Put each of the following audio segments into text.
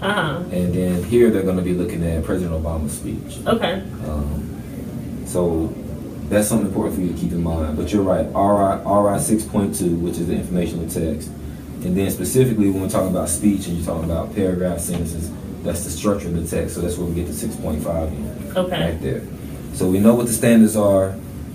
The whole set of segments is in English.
And then here they're going to be looking at President Obama's speech. Okay. So that's something important for you to keep in mind. But you're right, RI 6.2, which is the informational text. And then specifically when we're talking about speech and you're talking about paragraph sentences, that's the structure of the text. So that's where we get the 6.5 in. Okay. Right there. So we know what the standards are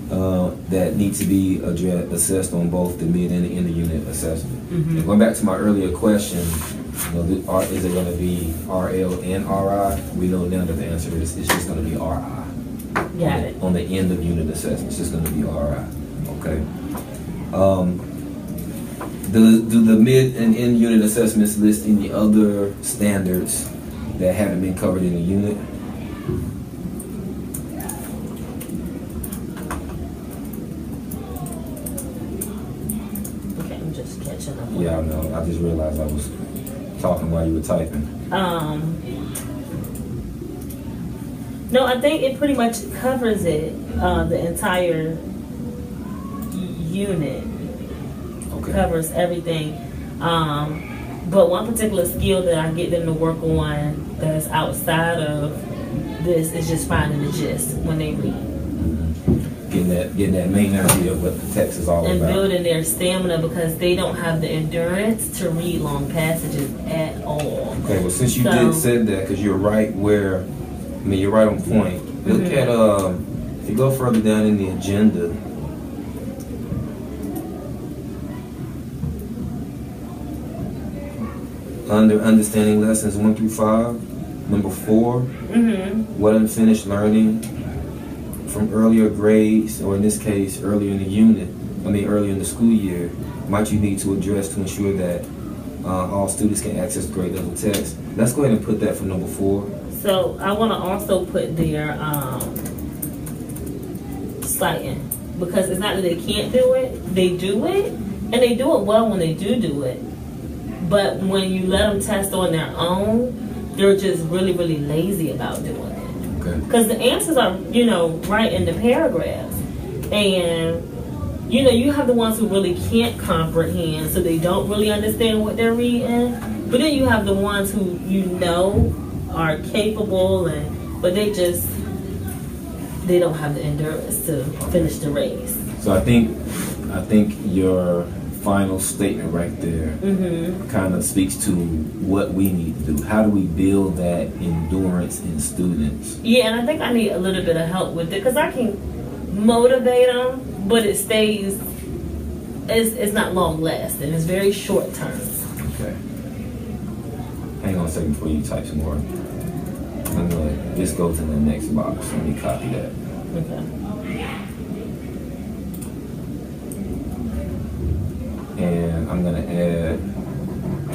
that need to be assessed on both the mid and the end of unit assessment. And going back to my earlier question, is it going to be RL and RI? We know now that the answer is it's just going to be RI. Got it. On the end of unit assessment, it's just going to be RI. Okay. Do the mid and end unit assessments list any other standards that haven't been covered in the unit? Okay, I'm just catching up. Yeah, I know. I just realized I was talking while you were typing. No, I think it pretty much covers it, the entire unit. Okay. Covers everything. But one particular skill that I get them to work on that's outside of this is just finding the gist when they read. Getting that main idea of what the text is all and about. Building their stamina because they don't have the endurance to read long passages at all. Okay, well since you did said that, because you're right where, you're right on point. Look at, if you go further down in the agenda, under understanding lessons 1 through 5, number 4, what unfinished learning from earlier grades, or in this case, earlier in the unit, earlier in the school year, might you need to address to ensure that all students can access grade level text. Let's go ahead and put that for number 4. So I want to also put their citing, because it's not that they can't do it, they do it, and they do it well when they do it. But when you let them test on their own, they're just really, really lazy about doing it. Okay. Because the answers are, right in the paragraphs. And, you have the ones who really can't comprehend, so they don't really understand what they're reading. But then you have the ones who are capable, but they don't have the endurance to finish the race. So I think your final statement right there kind of speaks to what we need to do. How do we build that endurance in students? Yeah, and I think I need a little bit of help with it because I can motivate them, but it stays. It's not long lasting. It's very short term. Okay. Hang on a second before you type some more. I'm gonna this goes in the next box. Let me copy that. Okay. And I'm gonna add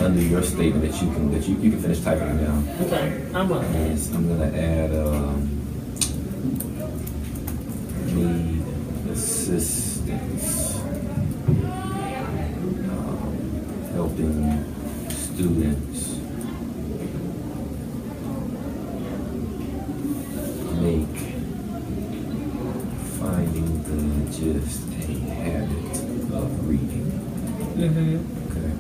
under your statement that you can finish typing it down. Okay, I'm up. I'm gonna add need assistance helping students make finding the gist a habit of reading. Okay.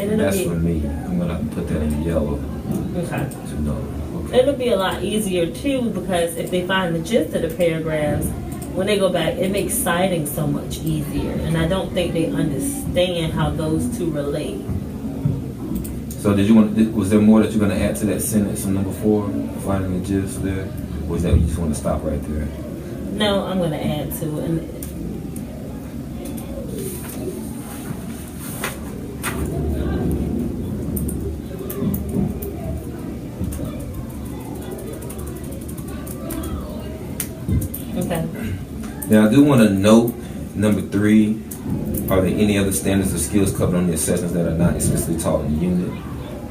And that's for me. I'm gonna put that in yellow. Okay. To know. Okay. It'll be a lot easier too because if they find the gist of the paragraphs, when they go back, it makes citing so much easier. And I don't think they understand how those two relate. So was there more that you're gonna add to that sentence on number 4, finding the gist there? Or is that you just want to stop right there? No, I'm gonna add to it. Now, I do want to note, number 3, are there any other standards or skills covered on the assessments that are not explicitly taught in the unit?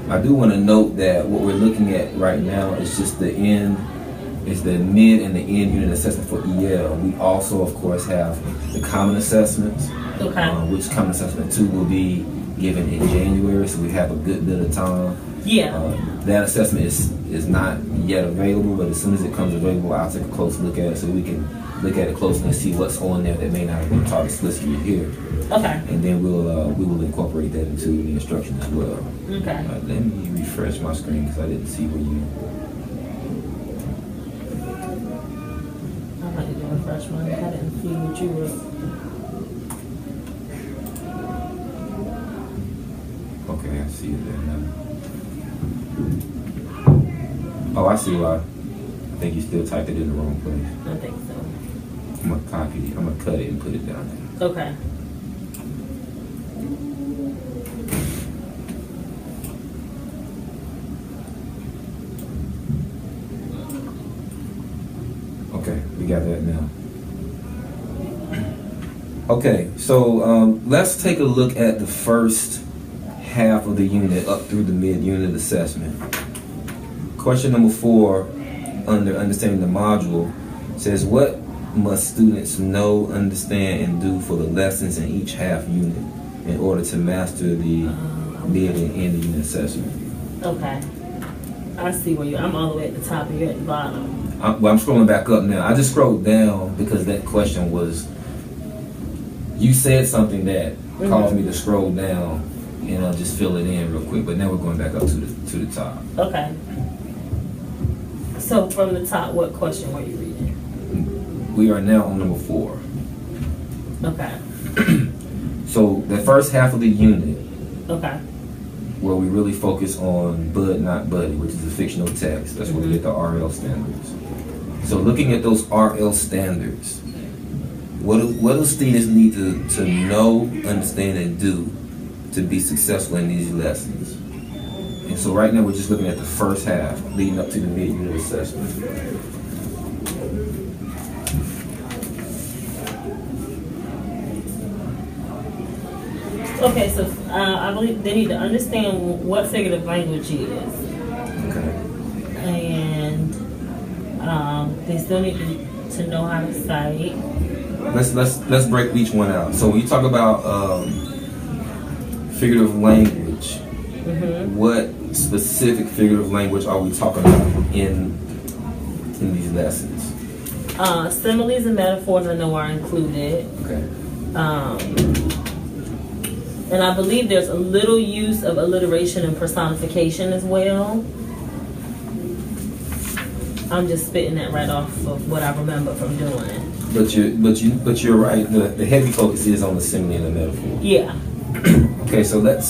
I do want to note that what we're looking at right now is just the mid and the end unit assessment for EL. We also, of course, have the common assessments, which common assessment 2 will be given in January, so we have a good bit of time. Yeah. That assessment is not yet available, but as soon as it comes available, I'll take a close look at it so we can look at it closely and see what's on there that may not have been taught explicitly here. Okay. And then we will incorporate that into the instruction as well. Okay. Let me refresh my screen because I didn't see where you. I might need to refresh mine. I didn't see what you were. Okay, I see it there now. Oh, I see why. I think you still typed it in the wrong place. I think so. I'm gonna copy it. I'm gonna cut it and put it down there. Okay. Okay, we got that now. Okay, so let's take a look at the first half of the unit up through the mid-unit assessment. Question number 4 under understanding the module says, what must students know, understand, and do for the lessons in each half unit in order to master the mid and end unit assessment? Okay. I see where you. I'm all the way at the top and you're at the bottom. Well, I'm scrolling back up now. I just scrolled down because that question was, you said something that caused me to scroll down and I'll just fill it in real quick. But now we're going back up to the top. Okay. So from the top, what question were you reading? We are now on number 4. Okay. So the first half of the unit, Okay. where we really focus on Bud Not Buddy, which is a fictional text. That's where we get the RL standards. So looking at those RL standards, what do students need to know, understand, and do to be successful in these lessons? And so right now we're just looking at the first half, leading up to the mid-unit assessment. Okay, so I believe they need to understand what figurative language is. Okay. And they still need to know how to cite. Let's break each one out. So when you talk about figurative language, what specific figurative language are we talking about in these lessons? Similes and metaphors I know are included. Okay. And I believe there's a little use of alliteration and personification as well. I'm just spitting that right off of what I remember from doing. But you're right. The heavy focus is on the simile and the metaphor. Yeah. Okay, so let's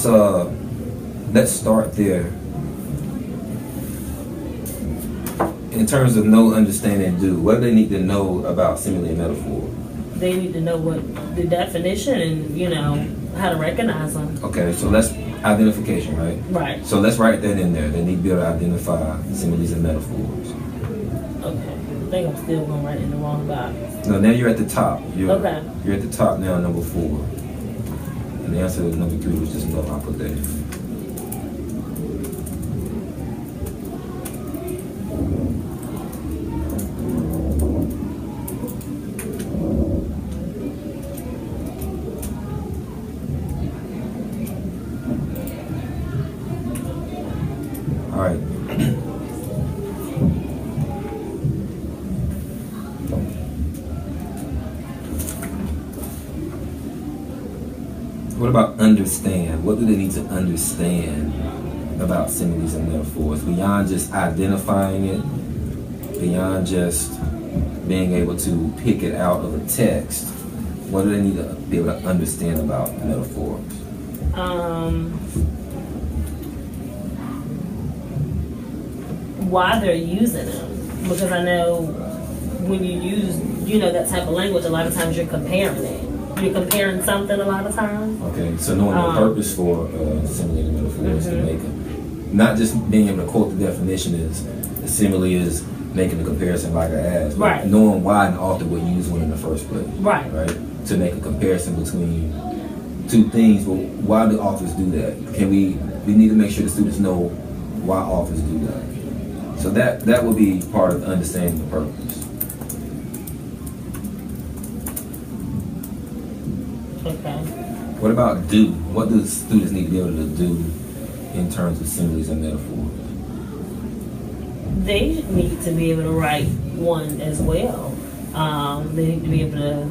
start there. In terms of know, understand, and do, what do they need to know about simile and metaphor? They need to know what the definition and how to recognize them. Okay, so that's identification, right? Right. So let's write that in there. They need to be able to identify similes and metaphors. Okay. I think I'm still going right in the wrong box. No, now you're at the top. You're Okay. You're at the top now, number 4. And the answer to number 3 was just no. I'll put that in. All right. What about understand? What do they need to understand about similes and metaphors? Beyond just identifying it, beyond just being able to pick it out of a text, what do they need to be able to understand about metaphors? Why they're using them. Because I know when you use, that type of language, a lot of times you're comparing it. You're comparing something a lot of times. Okay, so knowing the purpose for simile and metaphor is to make it, not just being able to quote the definition is, the simile is making a comparison like I asked, but right. knowing why an author would use one in the first place. Right. Right? To make a comparison between two things, but why do authors do that? We need to make sure the students know why authors do that. So that will be part of understanding the purpose. Okay. What about do? What do students need to be able to do in terms of similes and metaphors? They need to be able to write one as well. They need to be able to.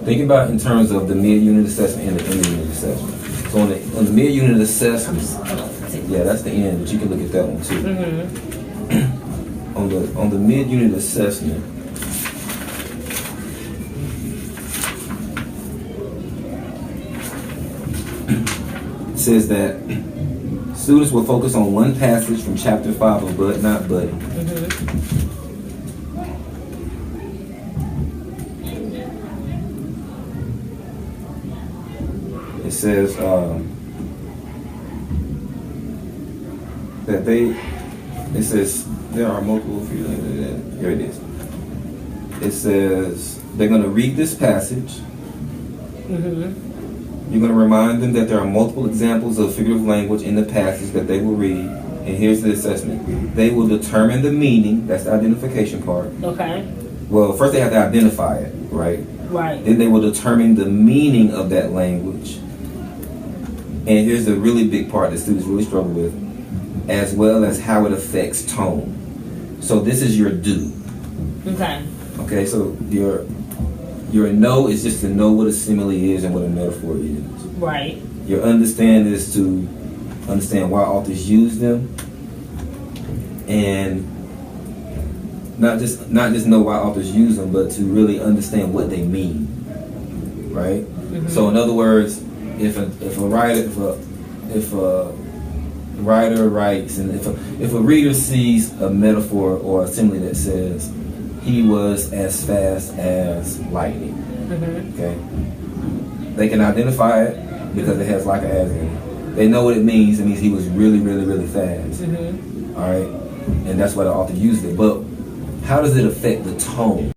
Think about it in terms of the mid-unit assessment and the end-unit assessment. So on the mid-unit assessment, yeah, that's the end, but you can look at that one too. Mm-hmm. On the mid-unit assessment, it says that students will focus on one passage from chapter 5 of Bud Not Buddy. Mm-hmm. It says that it says there are multiple feelings. Here it is. It says they're going to read this passage. Mm-hmm. You're going to remind them that there are multiple examples of figurative language in the passage that they will read. And here's the assessment. They will determine the meaning. That's the identification part. Okay. Well, first they have to identify it, right? Right. Then they will determine the meaning of that language. And here's the really big part that students really struggle with, as well as how it affects tone. So this is your do. Okay. Okay, so your know is just to know what a simile is and what a metaphor is. Right. Your understand is to understand why authors use them, and not just know why authors use them, but to really understand what they mean. Right. Mm-hmm. So in other words, if a writer writes, and if a reader sees a metaphor or a simile that says he was as fast as lightning, Mm-hmm. okay, they can identify it because it has like an as in it. They know what it means. It means he was really, really, really fast. Mm-hmm. All right, and that's why the author used it. But how does it affect the tone?